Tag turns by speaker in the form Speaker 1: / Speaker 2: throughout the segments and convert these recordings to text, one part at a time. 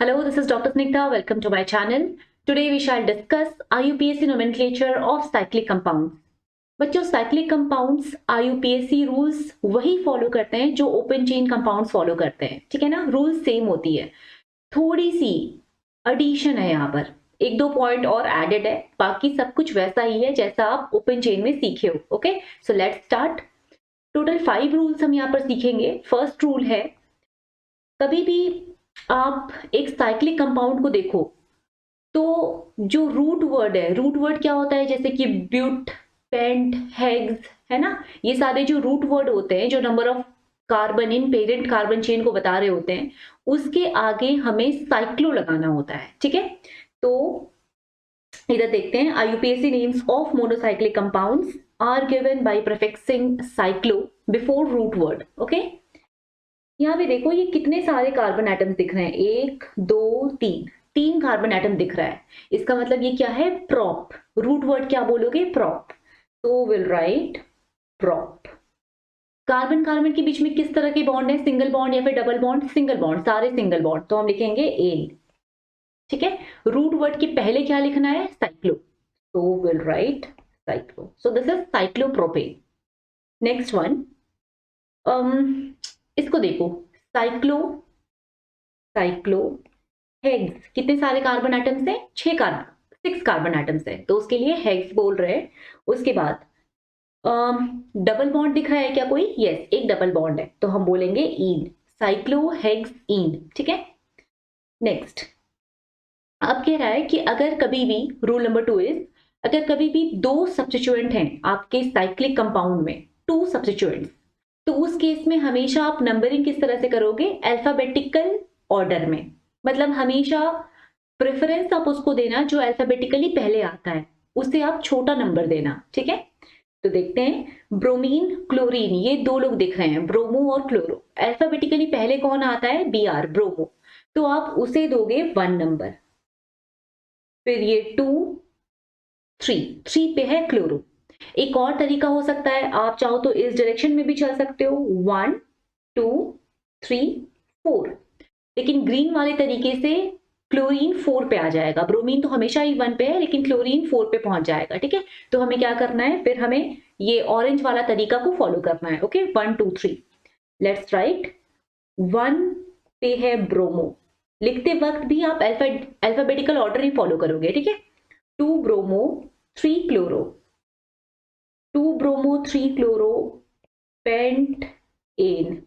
Speaker 1: Hello, this is Dr. Snigdha. Welcome to my channel. Today we shall discuss IUPAC nomenclature of cyclic compounds. बच्चों, cyclic compounds IUPAC rules वही follow करते हैं जो open chain compounds follow करते हैं, ठीक है ना। रूल्स सेम होती है, थोड़ी सी एडिशन है यहाँ पर, एक दो पॉइंट और एडेड है, बाकी सब कुछ वैसा ही है जैसा आप ओपन चेन में सीखे हो। Okay, so let's start. Total 5 rules हम यहाँ पर सीखेंगे। फर्स्ट रूल है, कभी भी आप एक साइक्लिक कंपाउंड को देखो तो जो रूट वर्ड है, रूट वर्ड क्या होता है, जैसे कि ब्यूट, पेंट, हेग्स, है ना, ये सारे जो रूट वर्ड होते हैं जो number of carbon in parent carbon chain को बता रहे होते हैं, उसके आगे हमें साइक्लो लगाना होता है, ठीक है। तो इधर देखते हैं, IUPAC names of monocyclic compounds are given by prefixing cyclo before root word. Okay, यहाँ पे देखो ये कितने सारे कार्बन एटम्स दिख रहे हैं, 1 2 3, 3 कार्बन एटम दिख रहा है। इसका मतलब ये क्या है, प्रॉप। रूट वर्ड क्या बोलोगे, प्रॉप। तो will write prop. Carbon carbon के बीच में किस तरह के बॉन्ड है, सिंगल बॉन्ड या फिर डबल बॉन्ड, सिंगल बॉन्ड, सारे सिंगल बॉन्ड, तो हम लिखेंगे एन, ठीक है। रूट वर्ड के पहले क्या लिखना है, साइक्लो, तो will write cyclo. So this is cyclopropane. Next one, इसको देखो, साइक्लो, साइक्लो हेग्स, कितने सारे कार्बन एटम्स हैं, 6 कार्बन एटम्स है, तो उसके लिए हेग्स बोल रहे हैं। उसके बाद डबल बॉन्ड दिख रहा है क्या कोई, यस, एक डबल बॉन्ड है, तो हम बोलेंगे ईन, साइक्लो हेग्स ईन, ठीक है। नेक्स्ट, अब कह रहा है कि अगर कभी भी, रूल नंबर 2 इज, अगर कभी भी 2 सब्स्टिट्यूएंट हैं आपके साइक्लिक कंपाउंड में, 2 सब्स्टिट्यूएंट्स, तो उस केस में हमेशा आप नंबरिंग किस तरह से करोगे, अल्फाबेटिकल ऑर्डर में। मतलब हमेशा प्रेफरेंस आप उसको देना जो अल्फाबेटिकली पहले आता है, उससे आप छोटा नंबर देना, ठीक है। तो देखते हैं, ब्रोमीन, क्लोरीन, ये 2 लोग दिख रहे हैं, ब्रोमो और क्लोरो। अल्फाबेटिकली पहले कौन आता है, Br, ब्रोमो, तो आप उसे दोगे 1 नंबर। फिर ये 2 3 पे है क्लोरो। एक और तरीका हो सकता है, आप चाहो तो इस डायरेक्शन में भी चल सकते हो, 1 2 3 4, लेकिन ग्रीन वाले तरीके से क्लोरीन 4 पे आ जाएगा। ब्रोमीन तो हमेशा ही 1 पे है, लेकिन क्लोरीन 4 पे पहुंच जाएगा, ठीक है। तो हमें क्या करना है, फिर हमें ये ऑरेंज वाला तरीका को फॉलो करना है। Okay, 1 2 3, let's write. 1 पे है ब्रोमो, लिखते वक्त भी आप अल्फाबेटिकल ऑर्डर ही फॉलो करोगे, ठीक है। 2 bromo 3 chloro, 2 bromo 3 chloro, pentane,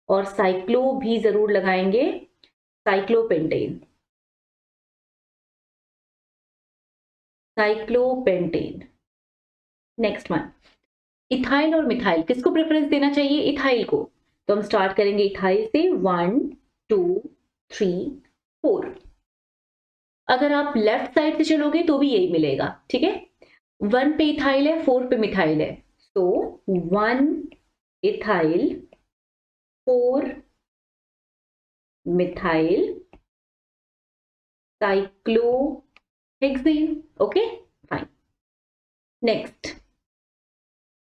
Speaker 1: और साइक्लो भी जरूर लगाएंगे, cyclopentane, cyclopentane. Next one, ethyl और मिथाइल, किसको प्रेफरेंस देना चाहिए, इथाइल को, तो हम स्टार्ट करेंगे इथाइल से, 1 2 3 4। अगर आप लेफ्ट साइड से चलोगे तो भी यही मिलेगा, ठीक है। 1 पे इथाइल है, 4 पे मिथाइल है, तो 1 ethyl 4 methyl cyclohexane. Okay, fine. Next,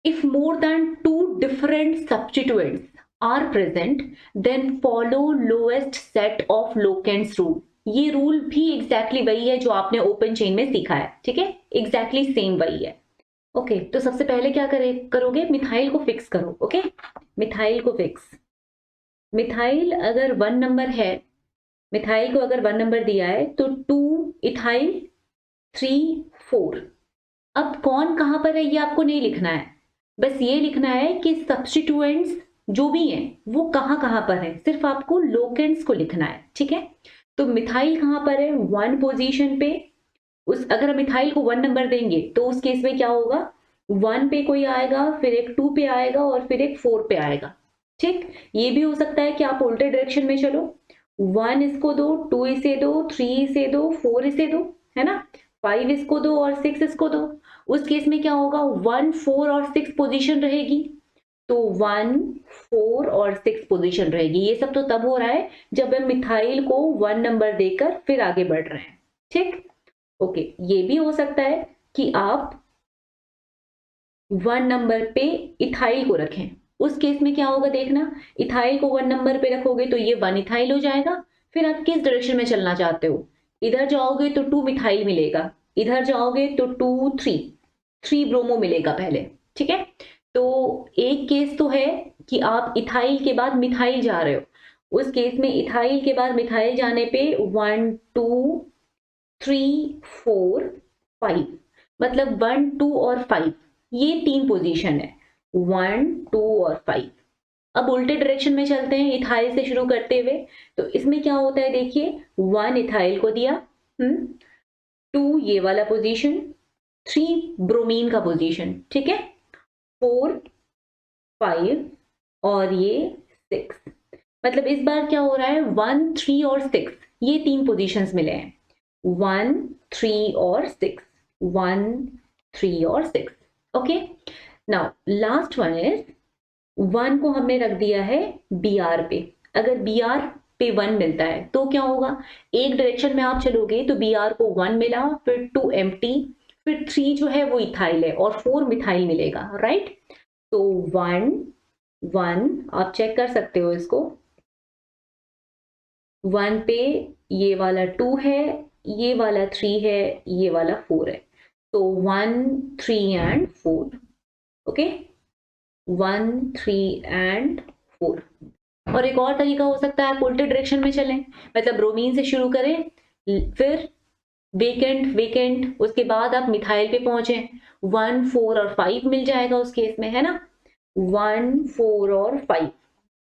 Speaker 1: if more than 2 different substituents are present, then follow lowest set of locants rule. ये रूल भी एग्जैक्टली वही है जो आपने ओपन चेन में सीखा है, ठीक है, एग्जैक्टली सेम वही है। ओके, तो सबसे पहले क्या करोगे, मिथाइल को फिक्स करो। ओके, मिथाइल को फिक्स। मिथाइल अगर 1 नंबर है, मिथाइल को अगर 1 नंबर दिया है, तो 2 इथाइल 3 4। अब कौन कहां पर है ये आपको नहीं लिखना है, बस ये लिखना है कि सब्स्टिट्यूएंट्स जो भी हैं वो कहां कहां पर है, सिर्फ आपको लोकेंट्स को लिखना है, ठीक है। तो मिथाइल कहां पर है, 1 पोजीशन पे। उस अगर हम मिथाइल को 1 नंबर देंगे तो उस केस में क्या होगा, 1 पे कोई आएगा, फिर एक 2 पे आएगा, और फिर एक 4 पे आएगा, ठीक। ये भी हो सकता है कि आप उल्टे डायरेक्शन में चलो, 1 इसको दो, 2 इसे दो, 3 इसे दो, 4 इसे दो, है ना, 5 इसको दो और 6 इसको दो। उस केस में क्या होगा, 1 4 और 6 पोजीशन रहेगी, तो 1 4 और 6 पोजीशन रहेगी। ये सब तो तब हो रहा है जब हम मिथाइल को 1 नंबर देकर फिर आगे बढ़ रहे हैं, ठीक। ओके, ये भी हो सकता है कि आप 1 नंबर पे इथाइल को रखें, उस केस में क्या होगा देखना, इथाइल को 1 नंबर पे रखोगे तो ये 1 इथाइल हो जाएगा, फिर आप किस डायरेक्शन में चलना चाहते हो, इधर जाओगे तो 2 मिथाइल मिलेगा, इधर जाओगे तो 2 3 ब्रोमो मिलेगा पहले, ठीक है। तो एक केस तो है कि आप इथाइल के बाद मिथाइल जा रहे हो, उस केस में इथाइल के बाद मिथाइल जाने पे 1 2 3 4 5, मतलब 1 2 और 5 ये 3 पोजीशन है, 1 2 और 5। अब उल्टे डायरेक्शन में चलते हैं इथाइल से शुरू करते हुए, तो इसमें क्या होता है देखिए, 1 इथाइल को दिया, 2 ये वाला पोजीशन, 3 ब्रोमीन का पोजीशन, ठीक है, 4 5 और ये 6। मतलब इस बार क्या हो रहा है, 1 3 और 6 ये 3 पोजीशंस मिले हैं, 1 3 और 6, 1 3 और 6। Okay, now last one is 1 को हमने रख दिया है बी आर पे। अगर बी आर पे 1 मिलता है तो क्या होगा, एक डायरेक्शन में आप चलोगे तो बी आर को 1 मिला, फिर 2 एम्प्टी, फिर 3 जो है वो इथाइल है और 4 मिथाइल मिलेगा, राइट। तो 1 1 आप चेक कर सकते हो इसको, 1 पे ये वाला 2 है, ये वाला 3 है, ये वाला 4 है, तो 1 3 एंड 4। Okay, 1 3 and 4। और एक और तरीका हो सकता है, आप उल्टे डायरेक्शन में चलें, मतलब ब्रोमीन से शुरू करें, फिर वेकेंट वेकेंट, उसके बाद आप मिथाइल पे पहुंचे, 1 4 और 5 मिल जाएगा उस केस में, है ना, 1 4 और 5।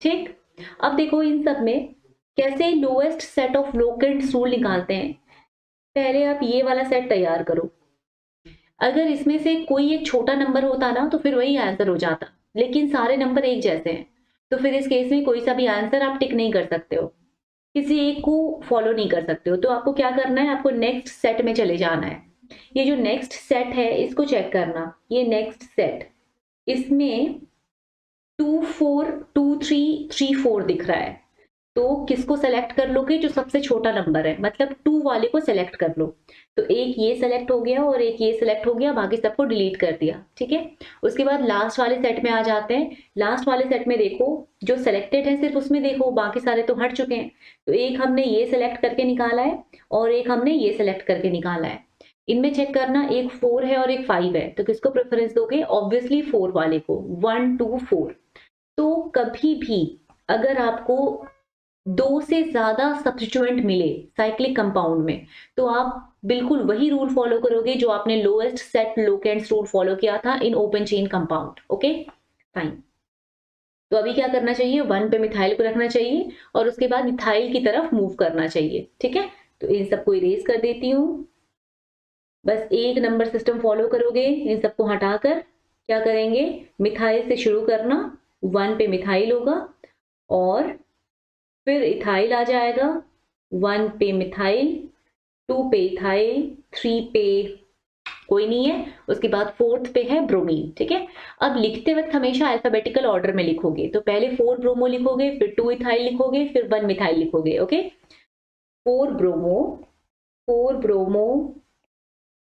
Speaker 1: ठीक, अब देखो इन सब में कैसे lowest set of locants rule निकालते हैं। पहले आप ये वाला सेट तैयार करो, अगर इसमें से कोई एक छोटा नंबर होता ना तो फिर वही आंसर हो जाता, लेकिन सारे नंबर एक जैसे हैं, तो फिर इस केस में कोई सा भी आंसर आप टिक नहीं कर सकते हो, किसी एक को फॉलो नहीं कर सकते हो। तो आपको क्या करना है, आपको नेक्स्ट सेट में चले जाना है। ये जो नेक्स्ट सेट है इसको चेक करना, ये नेक्स्ट सेट, इसमें 2 4 2 3 3 4 दिख रहा है, तो किसको सेलेक्ट कर लोगे, जो सबसे छोटा नंबर है, मतलब 2 वाले को सेलेक्ट कर लो। तो एक ये सेलेक्ट हो गया और एक ये सेलेक्ट हो गया, बाकी सबको डिलीट कर दिया, ठीक है। उसके बाद लास्ट वाले सेट में आ जाते हैं। लास्ट वाले सेट में देखो जो सेलेक्टेड है सिर्फ उसमें देखो, बाकी सारे तो हट चुके हैं। तो एक हमने ये सेलेक्ट करके निकाला है और एक हमने ये सेलेक्ट करके निकाला है। इनमें चेक करना, एक 4 है और एक 5 है, तो किसको प्रेफरेंस दोगे, ऑब्वियसली 4 वाले को, 1 2 4। तो कभी भी अगर आपको 2 से ज्यादा सब्स्टिट्यूएंट मिले साइक्लिक कंपाउंड में, तो आप बिल्कुल वही रूल फॉलो करोगे जो आपने lowest set locants rule follow किया था in open chain compound. Okay fine, तो अभी क्या करना चाहिए, 1 पे मिथाइल को रखना चाहिए और उसके बाद मिथाइल की तरफ मूव करना चाहिए, ठीक है। तो इन सबको इरेज कर देती हूँ, बस एक नंबर सिस्टम फॉलो करोगे, इन सबको हटाकर क्या करेंगे, मिथाइल से शुरू करना, 1 पे मिथाइल होगा और फिर इथाइल आ जाएगा, 1 पे मिथाइल, 2 पे इथाइल, 3 पे कोई नहीं है, उसके बाद 4th पे है ब्रोमीन, ठीक है। अब लिखते वक्त हमेशा अल्फाबेटिकल ऑर्डर में लिखोगे, तो पहले 4 ब्रोमो लिखोगे, फिर 2 इथाइल लिखोगे, फिर 1 मिथाइल लिखोगे। Okay, 4 bromo, 4 bromo,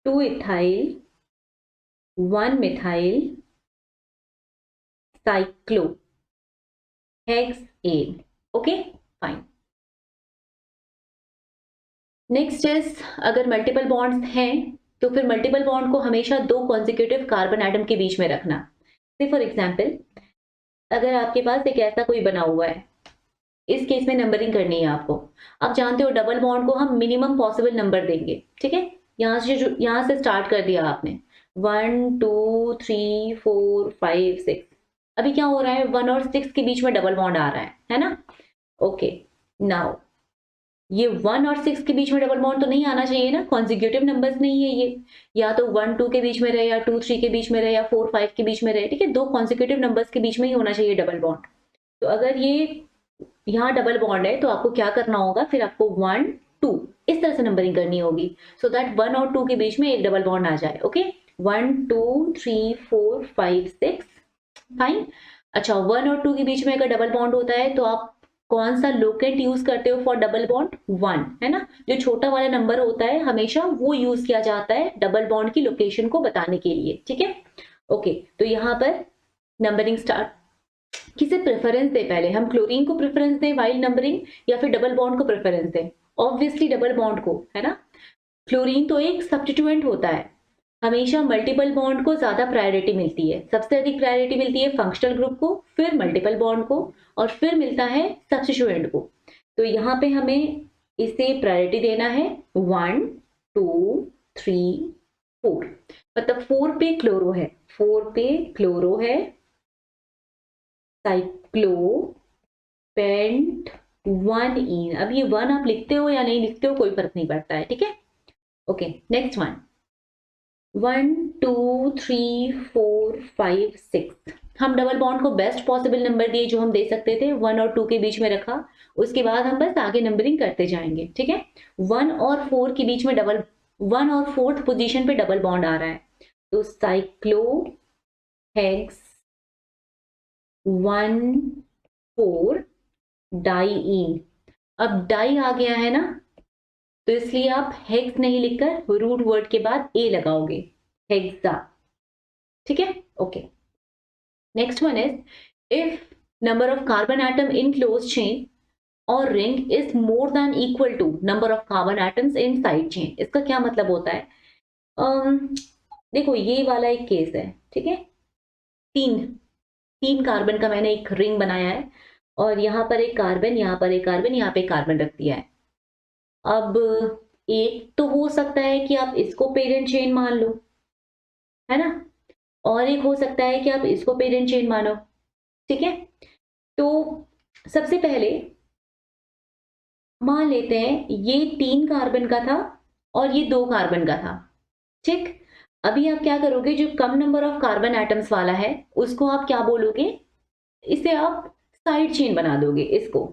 Speaker 1: 2 ethyl, 1 methyl, cyclo hexane. Okay fine, next is अगर मल्टीपल बॉन्ड्स हैं तो फिर मल्टीपल बॉन्ड को हमेशा 2 कॉन्जिक्यूटिव कार्बन एटम के बीच में रखना। से फॉर एग्जांपल अगर आपके पास एक ऐसा कोई बना हुआ है, इस केस में नंबरिंग करनी है आपको। आप जानते हो डबल बॉन्ड को हम मिनिमम पॉसिबल नंबर देंगे, ठीक है। यहाँ से स्टार्ट कर दिया आपने, 1 2 3 4 5 6। अभी क्या हो रहा है, 1 और 6 के बीच में डबल बॉन्ड आ रहा है ना। ओके, नाउ ये 1 और 6 के बीच में डबल बॉन्ड तो नहीं आना चाहिए ना, कॉन्जिक्यूटिव नंबर्स नहीं है ये, या तो 1 2 के बीच में रहे, या 2 3 के बीच में रहे, या 4 5 के बीच में रहे, ठीक है। 2 कॉन्जिक्यूटिव नंबर्स के बीच में ही होना चाहिए डबल बॉन्ड। तो अगर ये यहाँ डबल बॉन्ड है तो आपको क्या करना होगा, फिर आपको 1 2 इस तरह से नंबरिंग करनी होगी, सो दैट 1 और 2 के बीच में एक डबल बॉन्ड आ जाए। Okay, 1 2 3 4 5 6, fine. अच्छा, 1 और 2 के बीच में अगर डबल बॉन्ड होता है तो आप कौन सा लोकेंट यूज करते हो फॉर डबल बॉन्ड, 1, है ना। जो छोटा वाला नंबर होता है हमेशा वो यूज किया जाता है डबल बॉन्ड की लोकेशन को बताने के लिए, ठीक है। ओके, तो यहाँ पर नंबरिंग स्टार्ट किसे प्रेफरेंस दे, पहले हम क्लोरीन को प्रेफरेंस दें वाइल नंबरिंग या फिर डबल बॉन्ड को प्रेफरेंस दें? ऑब्वियसली डबल बॉन्ड को, है ना। क्लोरीन तो एक सब्स्टिट्यूएंट होता है, हमेशा मल्टीपल बॉन्ड को ज्यादा प्रायोरिटी मिलती है, सबसे अधिक प्रायोरिटी मिलती है फंक्शनल ग्रुप को, फिर मल्टीपल बॉन्ड को, और फिर मिलता है सब्स्टिट्यूएंट को। तो यहाँ पे हमें इसे प्रायोरिटी देना है 1 2 3 4, मतलब 4 पे क्लोरो है, 4 पे क्लोरो है, साइक्लोपेंट 1 इन। अब ये 1 आप लिखते हो या नहीं लिखते हो कोई फर्क नहीं पड़ता है, ठीक है। Okay, next one, 1 2 3 4 5 6। हम डबल बॉन्ड को बेस्ट पॉसिबल नंबर दिए जो हम दे सकते थे, 1 और 2 के बीच में रखा, उसके बाद हम बस आगे नंबरिंग करते जाएंगे, ठीक है। 1 और 4 के बीच में डबल, 1 और 4th पोजीशन पे डबल बॉन्ड आ रहा है, तो साइक्लोहेक्स 1 4 डाईईन। अब डाई आ गया है ना, तो इसलिए आप हेक्स नहीं लिखकर रूट वर्ड के बाद ए लगाओगे, हेक्सा, ठीक है। Okay, next one is, if number of carbon atom in close chain और ring is more than equal to number of carbon atoms in side chain. इसका क्या मतलब होता है? देखो ये वाला एक केस है, ठीक है, तीन तीन कार्बन का मैंने एक रिंग बनाया है, और यहाँ पर एक कार्बन, यहाँ पर एक कार्बन, यहाँ पे कार्बन रख दिया है। अब एक तो हो सकता है कि आप इसको पेरेंट चेन मान लो, है ना, और एक हो सकता है कि आप इसको पेरेंट चेन मानो, ठीक है। तो सबसे पहले मान लेते हैं ये 3 कार्बन का था और ये 2 कार्बन का था, ठीक। अभी आप क्या करोगे, जो कम नंबर ऑफ कार्बन एटम्स वाला है उसको आप क्या बोलोगे, इसे आप साइड चेन बना दोगे इसको,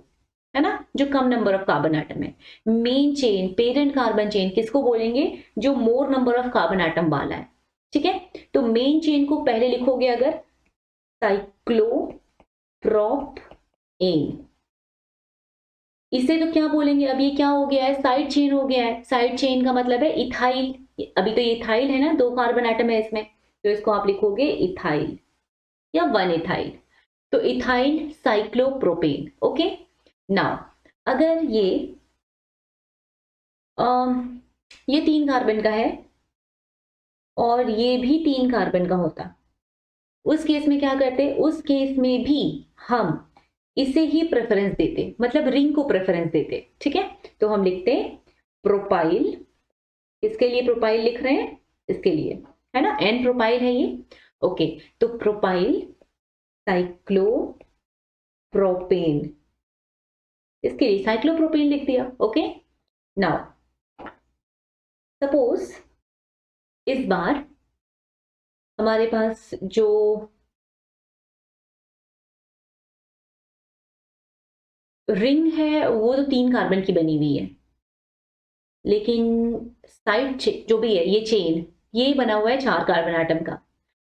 Speaker 1: है ना, जो कम नंबर ऑफ कार्बन एटम है। Main chain, parent carbon chain किसको बोलेंगे, जो मोर नंबर ऑफ कार्बन एटम वाला है, ठीक है। तो मेन चेन को पहले लिखोगे अगर, साइक्लोप्रोपेन, इसे तो क्या बोलेंगे, अब ये क्या हो गया है, साइड चेन हो गया है। साइड चेन का मतलब है इथाइल, अभी तो ये इथाइल है ना, 2 कार्बन एटम है इसमें, तो इसको आप लिखोगे इथाइल या 1 इथाइल, तो इथाइल साइक्लोप्रोपेन। ओके, नाउ अगर ये 3 कार्बन का है और ये भी 3 कार्बन का होता, उस केस में क्या करते, उस केस में भी हम इसे ही प्रेफरेंस देते, मतलब रिंग को प्रेफरेंस देते, ठीक है। तो हम लिखते प्रोपाइल, इसके लिए प्रोपाइल लिख रहे हैं, इसके लिए, है ना, एन प्रोपाइल है ये। ओके, तो प्रोपाइल साइक्लोप्रोपेन, इसके लिए साइक्लोप्रोपेन लिख दिया। ओके, नाउ सपोज इस बार हमारे पास जो रिंग है वो तो 3 कार्बन की बनी हुई है, लेकिन साइड जो भी है ये चेन, ये बना हुआ है 4 कार्बन एटम का।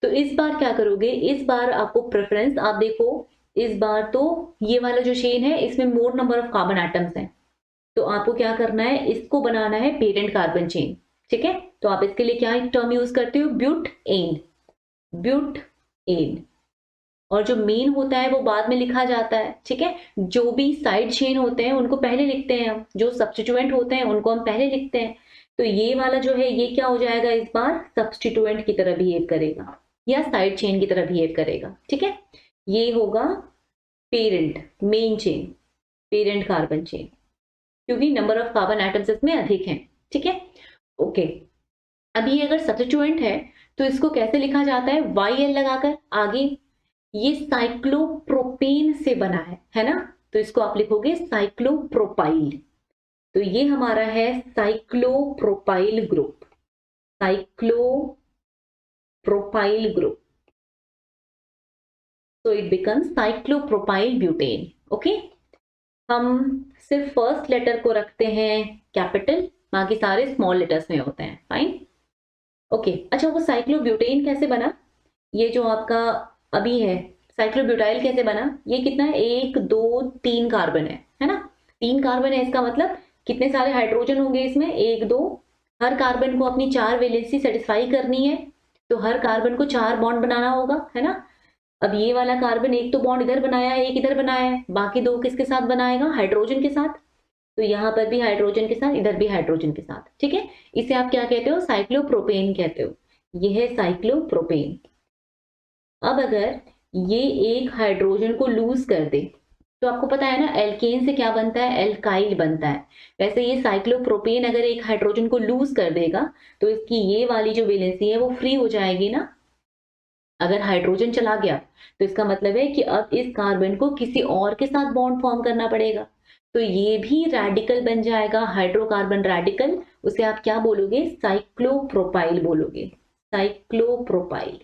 Speaker 1: तो इस बार क्या करोगे, इस बार आपको प्रेफरेंस, आप देखो इस बार तो ये वाला जो चेन है इसमें मोर नंबर ऑफ कार्बन एटम्स हैं, तो आपको क्या करना है, इसको बनाना है पेरेंट कार्बन चेन, ठीक है। तो आप इसके लिए क्या टर्म यूज करते हो, ब्यूट एन, ब्यूट एन, और जो मेन होता है वो बाद में लिखा जाता है, ठीक है। जो भी साइड चेन होते हैं उनको पहले लिखते हैं हम, जो सब्स्टिट्यूएंट होते हैं उनको हम पहले लिखते हैं। तो ये वाला जो है ये क्या हो जाएगा, इस बार सब्स्टिट्यूएंट की तरह बिहेव करेगा या साइड चेन की तरह बिहेव करेगा, ठीक है। ये होगा parent main chain, parent carbon chain, क्योंकि नंबर ऑफ कार्बन एटम्स इसमें अधिक हैं, ठीक है। ओके, अब ये अगर सब्स्टिट्यूएंट है तो इसको कैसे लिखा जाता है, YL लगाकर आगे, ये साइक्लोप्रोपेन से बना है ना, तो इसको आप लिखोगे साइक्लोप्रोपाइल। तो ये हमारा है साइक्लोप्रोपाइल ग्रुप, साइक्लोप्रोपाइल ग्रुप, तो it becomes cyclopropyl butane. Okay, हम सिर्फ फर्स्ट लेटर को रखते हैं कैपिटल, बाकी सारे स्मॉल लेटर्स में होते हैं, फाइन। ओके, अच्छा वो साइक्लोब्यूटेन कैसे बना, ये जो आपका अभी है साइक्लोब्यूटाइल कैसे बना, ये कितना है, 1 2 3 कार्बन है ना, 3 कार्बन है, इसका मतलब कितने सारे हाइड्रोजन होंगे इसमें, 1 2, हर कार्बन को अपनी 4 वैलेंसी सेटिस्फाई करनी है, तो हर कार्बन को 4 बॉन्ड बनाना होगा, है ना। अब ये वाला कार्बन एक तो बॉन्ड इधर बनाया है, एक इधर बनाया है, बाकी दो किसके साथ बनाएगा, हाइड्रोजन के साथ। तो यहाँ पर भी हाइड्रोजन के साथ, इधर भी हाइड्रोजन के साथ, ठीक है। इसे आप क्या कहते हो, साइक्लोप्रोपेन कहते हो। ये है साइक्लोप्रोपेन। अब अगर ये एक हाइड्रोजन को लूज कर दे, तो आपको पता है ना एल्केन से क्या बनता है, एल्काइल बनता है। वैसे ये साइक्लोप्रोपेन अगर एक हाइड्रोजन को लूज कर देगा तो इसकी ये वाली जो वैलेंसी है वो फ्री हो जाएगी ना। अगर हाइड्रोजन चला गया तो इसका मतलब है कि अब इस कार्बन को किसी और के साथ बॉन्ड फॉर्म करना पड़ेगा। तो ये भी रेडिकल बन जाएगा, हाइड्रोकार्बन रेडिकल। उसे आप क्या बोलोगे, साइक्लोप्रोपाइल बोलोगे, cyclopropyl.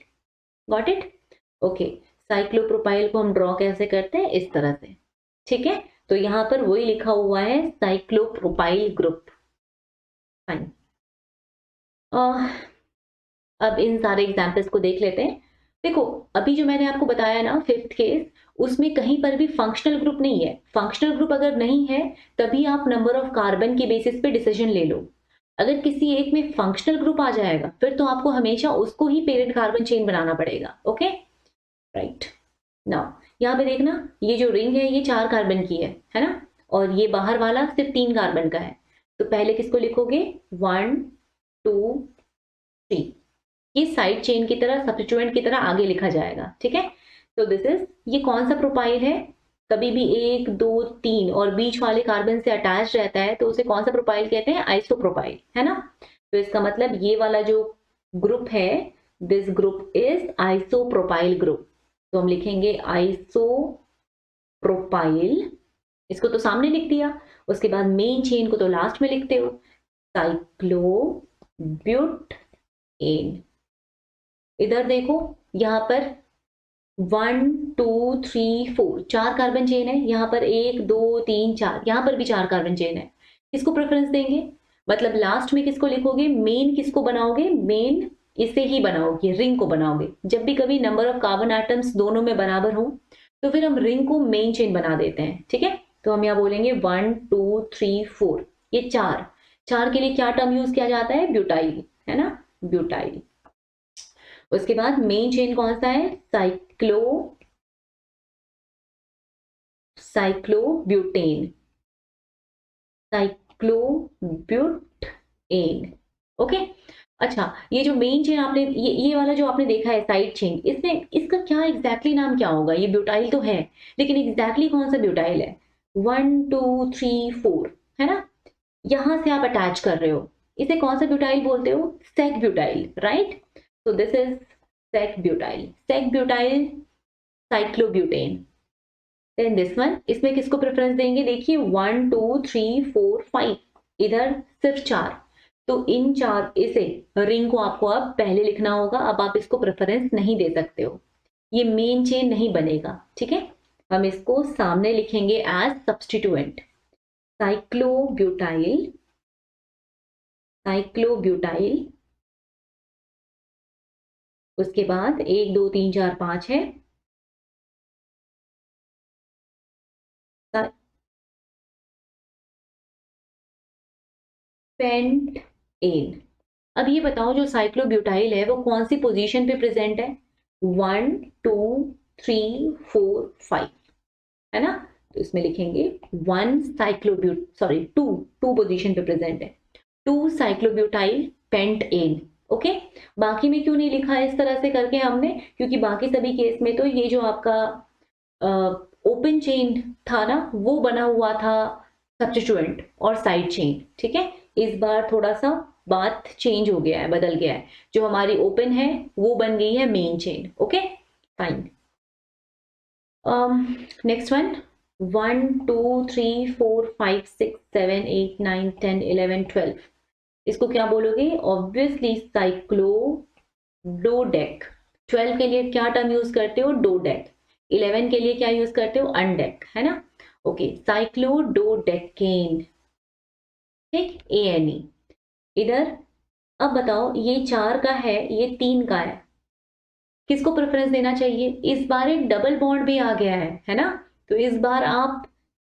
Speaker 1: Got it? Okay. Cyclopropyl को हम ड्रॉ कैसे करते हैं, इस तरह से, ठीक है। तो यहां पर वही लिखा हुआ है, साइक्लोप्रोपाइल ग्रुप। फाइन। अब इन सारे एग्जाम्पल्स को देख लेते हैं। देखो, अभी जो मैंने आपको बताया ना फिफ्थ केस, उसमें कहीं पर भी फंक्शनल ग्रुप नहीं है। फंक्शनल ग्रुप अगर नहीं है तभी आप नंबर ऑफ कार्बन के बेसिस पे डिसीजन ले लो। अगर किसी एक में फंक्शनल ग्रुप आ जाएगा फिर तो आपको हमेशा उसको ही पेरेंट कार्बन चेन बनाना पड़ेगा। Okay, right. नाउ यहाँ पे देखना, ये जो रिंग है ये 4 कार्बन की है ना, और ये बाहर वाला सिर्फ 3 कार्बन का है। तो पहले किसको लिखोगे, 1 2 3। ये साइड चेन की तरह, सब्स्टिट्यूएंट की तरह आगे लिखा जाएगा, ठीक है। तो दिस इज, ये कौन सा प्रोपाइल है, कभी भी 1 2 3 और बीच वाले कार्बन से अटैच रहता है तो उसे कौन सा प्रोपाइल कहते हैं, आइसोप्रोपाइल, है ना। तो इसका मतलब ये वाला जो ग्रुप है, this group is isopropyl group. तो हम लिखेंगे आइसोप्रोपाइल, इसको तो सामने लिख दिया, उसके बाद मेन चेन को तो लास्ट में लिखते हो, साइक्लोब्यूटेन। इधर देखो, यहाँ पर 1 2 3 4 4 कार्बन चेन है, यहाँ पर 1 2 3 4, यहाँ पर भी 4 कार्बन चेन है। किसको प्रेफरेंस देंगे, मतलब लास्ट में किसको लिखोगे, मेन किसको बनाओगे, मेन इसे ही बनाओगे, रिंग को बनाओगे। जब भी कभी नंबर ऑफ कार्बन एटम्स दोनों में बराबर हो तो फिर हम रिंग को मेन चेन बना देते हैं, ठीक है। तो हम यहाँ बोलेंगे 1 2 3 4, ये 4। 4 के लिए क्या टर्म यूज किया जाता है, ब्यूटाइल, है ना, ब्यूटाइल। उसके बाद मेन चेन कौन सा है, साइक्लोब्यूटेन, साइक्लोब्यूटेन। ओके। अच्छा, ये जो मेन चेन आपने, ये वाला जो आपने देखा है साइड चेन, इसमें इसका क्या एग्जैक्टली नाम क्या होगा, ये ब्यूटाइल तो है लेकिन एग्जैक्टली कौन सा ब्यूटाइल है, 1 2 3 4, है ना। यहां से आप अटैच कर रहे हो, इसे कौन सा ब्यूटाइल बोलते हो, sec butyl, right. So this is sec butyl, sec butyl, cyclobutane. Then this one, इसमें किसको प्रेफरेंस देंगे, देखिए 1 2 3 4 5, इधर सिर्फ 4। तो इन 4, इसे रिंग को आपको अब पहले लिखना होगा, अब आप इसको प्रेफरेंस नहीं दे सकते हो, ये मेन चेन नहीं बनेगा, ठीक है। हम इसको सामने लिखेंगे एज सब्स्टिट्यूएंट, साइक्लोब्यूटाइल, साइक्लोब्यूटाइल। उसके बाद 1 2 3 4 5 है, पेंटेन। अब ये बताओ जो साइक्लोब्यूटाइल है वो कौन सी पोजीशन पे प्रेजेंट है, 1 2 3 4 5, है ना। तो इसमें लिखेंगे 1 साइक्लोब्यूट, सॉरी 2 2 पोजीशन पे प्रेजेंट है, 2 साइक्लोब्यूटाइल पेंटेन। ओके। बाकी में क्यों नहीं लिखा है इस तरह से करके हमने, क्योंकि बाकी सभी केस में तो ये जो आपका ओपन चेन था ना वो बना हुआ था सब्स्टिट्यूएंट और साइड चेन, ठीक है। इस बार थोड़ा सा बात चेंज हो गया है, बदल गया है, जो हमारी ओपन है वो बन गई है main chain. Okay, fine. Next one, 1 2 3 4 5 6 7 8 9 10 11 12, इसको क्या बोलोगे, ऑब्वियसली साइक्लोडोडेक। 12 के लिए क्या टर्म यूज करते हो, डोडेक। 11 के लिए क्या यूज करते हो, अनडेक, है ना। ओके, साइक्लोडोडेकेन, ठीक, ANE। इधर अब बताओ, ये 4 का है, ये 3 का है, किसको प्रेफरेंस देना चाहिए, इस बार एक डबल बॉन्ड भी आ गया है ना। तो इस बार आप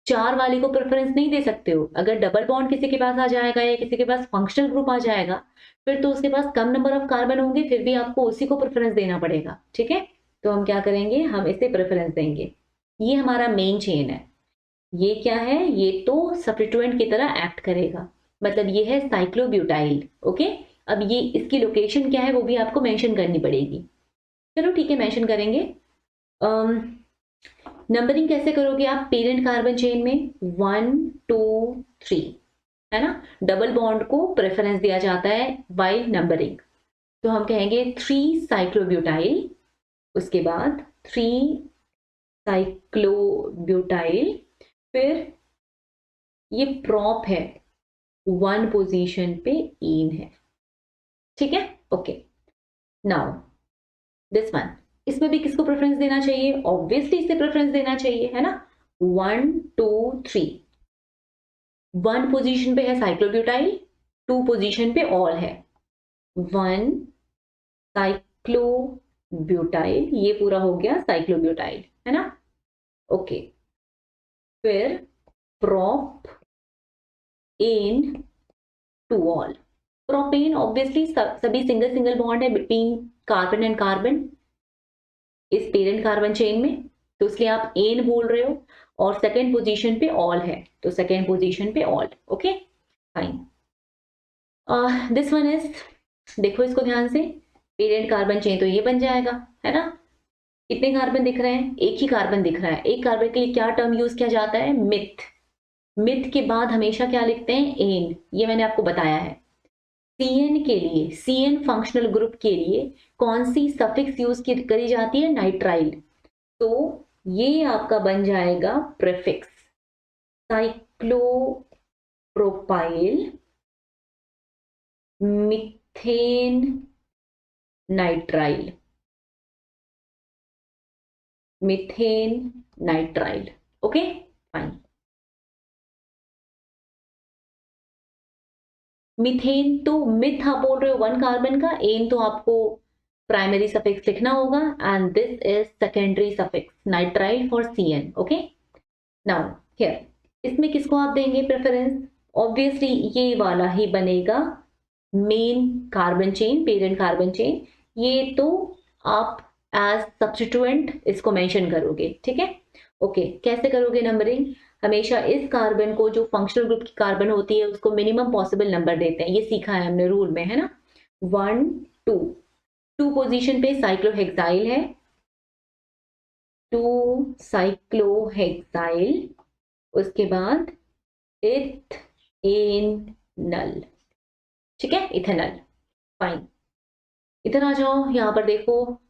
Speaker 1: 4 वाले को प्रेफरेंस नहीं दे सकते हो। अगर डबल बॉन्ड किसी के पास आ जाएगा या किसी के पास फंक्शनल ग्रुप आ जाएगा फिर तो उसके पास कम नंबर ऑफ कार्बन होंगे, फिर भी आपको उसी को प्रेफरेंस देना पड़ेगा, ठीक है। तो हम क्या करेंगे, हम इसे प्रेफरेंस देंगे। ये हमारा मेन चेन है, ये क्या है, ये तो सब्स्टिट्यूएंट की तरह एक्ट करेगा, मतलब ये है साइक्लोब्यूटाइल। ओके, अब ये इसकी लोकेशन क्या है वो भी आपको मेंशन करनी पड़ेगी। चलो ठीक है, मेंशन करेंगे। नंबरिंग कैसे करोगे आप पेरेंट कार्बन चेन में, 1 2 3 है ना। डबल बॉन्ड को प्रेफरेंस दिया जाता है बाय नंबरिंग, तो हम कहेंगे 3 साइक्लोब्यूटाइल, उसके बाद 3 साइक्लोब्यूटाइल, फिर ये प्रॉप है, 1 पोजीशन पे इन है, ठीक है। ओके, नाउ दिस वन, इसमें भी किसको प्रेफरेंस देना चाहिए, ऑब्वियसली इसे प्रेफरेंस देना चाहिए, है ना। 1 2 3, 1 पोजीशन पे है साइक्लोब्यूटाइल, 2 पोजीशन पे ऑल है। 1 साइक्लोब्यूटाइल, ये पूरा हो गया साइक्लोब्यूटाइल, है ना। ओके, फिर prop इन टू ऑल। प्रोपेन ऑब्वियसली सभी सिंगल सिंगल बॉन्ड है बिटवीन कार्बन एंड कार्बन इस पेरेंट कार्बन चेन में, तो इसलिए आप एन बोल रहे हो, और सेकेंड पोजीशन पे ऑल है, तो सेकेंड पोजीशन पे all. Okay fine, this one is, देखो इसको ध्यान से, पेरेंट कार्बन चेन तो ये बन जाएगा, है ना। कितने कार्बन दिख रहे हैं, एक ही कार्बन दिख रहा है। एक कार्बन के लिए क्या टर्म यूज किया जाता है, मिथ। मिथ के बाद हमेशा क्या लिखते हैं, एन, ये मैंने आपको बताया है। सीएन के लिए, सीएन फंक्शनल ग्रुप के लिए कौन सी सफिक्स यूज करी जाती है, नाइट्राइल, तो ये आपका बन जाएगा prefix, cyclopropyl methane nitrile, methane nitrile. Okay fine, methane तो मिथ आप बोल रहे हो 1 कार्बन का, एन तो आपको प्राइमरी सफिक्स लिखना होगा, and this is secondary suffix nitrile for CN. Okay, now here इसमें किसको आप देंगे प्रेफरेंस, ऑब्वियसली ये वाला ही बनेगा main carbon chain, parent carbon chain, ये तो आप एज सब्स्टिट्यूएंट इसको मेंशन करोगे, ठीक है। ओके, कैसे करोगे नंबरिंग, हमेशा इस कार्बन को, जो फंक्शनल ग्रुप की कार्बन होती है, उसको मिनिमम पॉसिबल नंबर देते हैं, ये सीखा है हमने रूल में, है ना। 1 2, 2 पोजीशन पे साइक्लोहेक्साइल है, 2 साइक्लोहेक्साइल, उसके बाद इथेनल, ठीक है, इथेनल। फाइन, इधर आ जाओ, यहां पर देखो,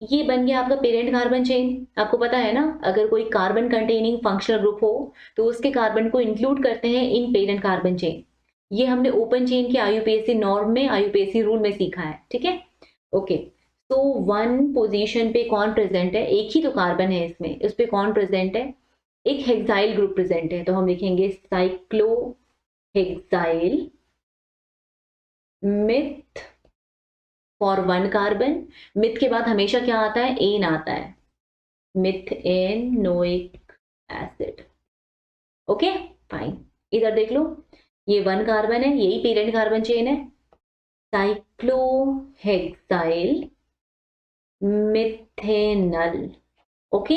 Speaker 1: ये बन गया आपका पेरेंट कार्बन चेन। आपको पता है ना, अगर कोई कार्बन कंटेनिंग फंक्शनल ग्रुप हो तो उसके कार्बन को इंक्लूड करते हैं इन पेरेंट कार्बन चेन। ये हमने ओपन चेन के आईयूपीएसी नॉर्म में, आईयूपीएसी रूल में सीखा है, ठीक है। ओके, तो 1 पोजीशन पे कौन प्रेजेंट है, एक ही तो कार्बन है इसमें, उस पे कौन प्रेजेंट है, एक हेक्साइल ग्रुप प्रेजेंट है, तो हम लिखेंगे cyclohexyl myth for 1 carbon. Myth के बाद हमेशा क्या आता है, एन आता है, मिथेनोइक एसिड। ओके फाइन, इधर देख लो, ये 1 कार्बन है, यही पेरेंट कार्बन चेन है, साइक्लोहेक्साइल मिथेनल। ओके